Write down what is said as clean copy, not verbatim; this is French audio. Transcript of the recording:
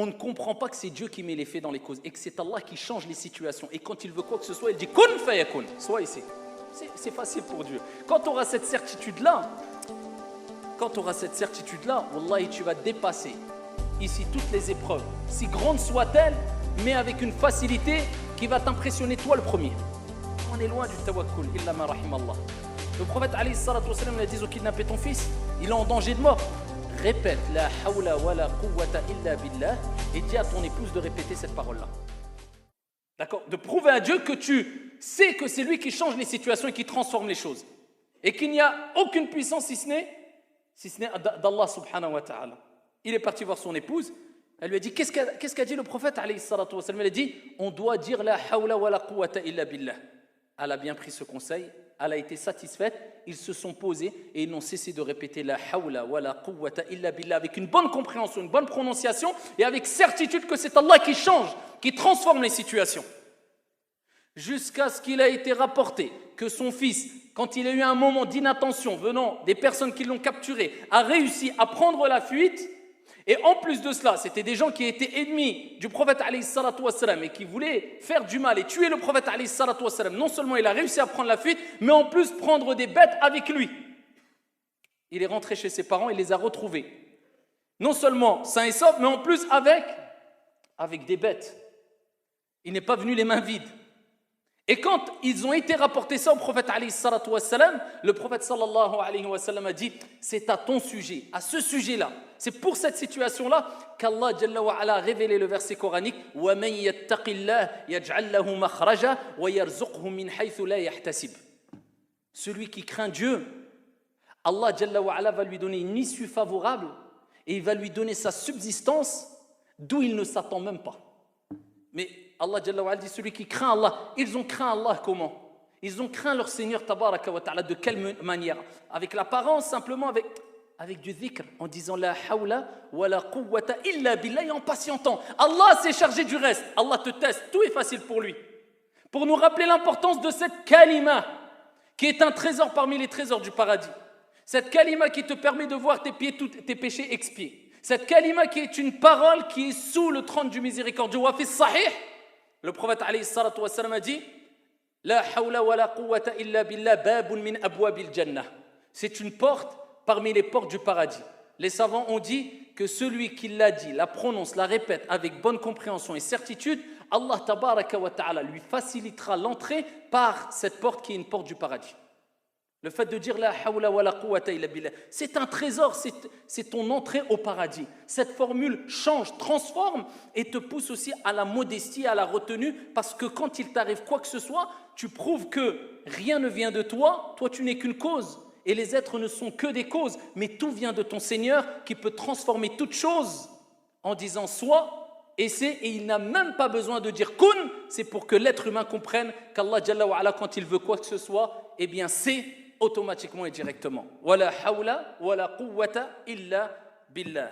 on ne comprend pas que c'est Dieu qui met les faits dans les causes et que c'est Allah qui change les situations. Et quand il veut quoi que ce soit, il dit « Kun fayakun » sois ici. C'est facile pour Dieu. Quand tu auras cette certitude-là, wallahi, tu vas dépasser ici toutes les épreuves, si grandes soient-elles, mais avec une facilité qui va t'impressionner toi le premier. On est loin du tawakkul, illa ma rahimallah. Le prophète alayhi salatu wa sallam, il a dit au kidnappé ton fils, il est en danger de mort. Répète la hawla wa la quwwata illa billah et dis à ton épouse de répéter cette parole-là. D'accord? De prouver à Dieu que tu sais que c'est lui qui change les situations et qui transforme les choses. Et qu'il n'y a aucune puissance si ce n'est d'Allah subhanahu wa ta'ala. Il est parti voir son épouse. Elle lui a dit, qu'est-ce qu'a dit le prophète alayhi salatu wa sallam? Elle a dit, on doit dire la hawla wa la quwwata illa billah. Elle a bien pris ce conseil, elle a été satisfaite, ils se sont posés et ils n'ont cessé de répéter la hawla wa la quwwata illa billah avec une bonne compréhension, une bonne prononciation et avec certitude que c'est Allah qui change, qui transforme les situations. Jusqu'à ce qu'il a été rapporté que son fils, quand il a eu un moment d'inattention venant des personnes qui l'ont capturé, a réussi à prendre la fuite. Et en plus de cela, c'était des gens qui étaient ennemis du prophète alayhi salatu wassalam et qui voulaient faire du mal et tuer le prophète alayhi salatu wassalam. Non seulement il a réussi à prendre la fuite, mais en plus prendre des bêtes avec lui. Il est rentré chez ses parents, il les a retrouvés. Non seulement sains et saufs, mais en plus avec des bêtes. Il n'est pas venu les mains vides. Et quand ils ont été rapportés ça au prophète alayhi salatu wassalam, le prophète sallallahu alayhi wa sallam a dit, c'est à ton sujet, à ce sujet-là, c'est pour cette situation-là qu'Allah jalla wa ala a révélé le verset coranique وَمَنْ يَتَّقِ اللَّهِ يَجْعَلْ لَهُ مَخْرَجًا وَيَرْزُقْهُ مِنْ حَيْثُ لَا يَحْتَسِبُ. Celui qui craint Dieu, Allah jalla wa ala va lui donner une issue favorable et il va lui donner sa subsistance d'où il ne s'attend même pas. Mais Allah Jalla wa Ala dit celui qui craint Allah, ils ont craint Allah comment? Ils ont craint leur Seigneur Tabaraka wa Ta'ala de quelle manière? Avec l'apparence, simplement avec du dhikr, en disant la hawla wa la quwwata illa billah et en patientant. Allah s'est chargé du reste, Allah te teste, tout est facile pour lui. Pour nous rappeler l'importance de cette kalima qui est un trésor parmi les trésors du paradis. Cette kalima qui te permet de voir tes péchés expiés. Cette kalima qui est une parole qui est sous le trône du miséricordieux. Wa fi sahih, le prophète alayhi salatu wa sallam a dit la hawla wa la quwwata illa billah babun min abwabil jannah. C'est une porte parmi les portes du paradis. Les savants ont dit que celui qui l'a dit, la prononce, la répète avec bonne compréhension et certitude, Allah tabaraka wa ta'ala lui facilitera l'entrée par cette porte qui est une porte du paradis. Le fait de dire la hawla wa la quwwata illa billah, c'est un trésor, c'est ton entrée au paradis. Cette formule change, transforme et te pousse aussi à la modestie, à la retenue, parce que quand il t'arrive quoi que ce soit, tu prouves que rien ne vient de toi, toi tu n'es qu'une cause, et les êtres ne sont que des causes, mais tout vient de ton Seigneur qui peut transformer toute chose en disant soit, et c'est, et il n'a même pas besoin de dire kun, c'est pour que l'être humain comprenne qu'Allah Jalla wa Ala, quand il veut quoi que ce soit, eh bien c'est automatiquement et directement. Wala hawla wala quwwata illa billah.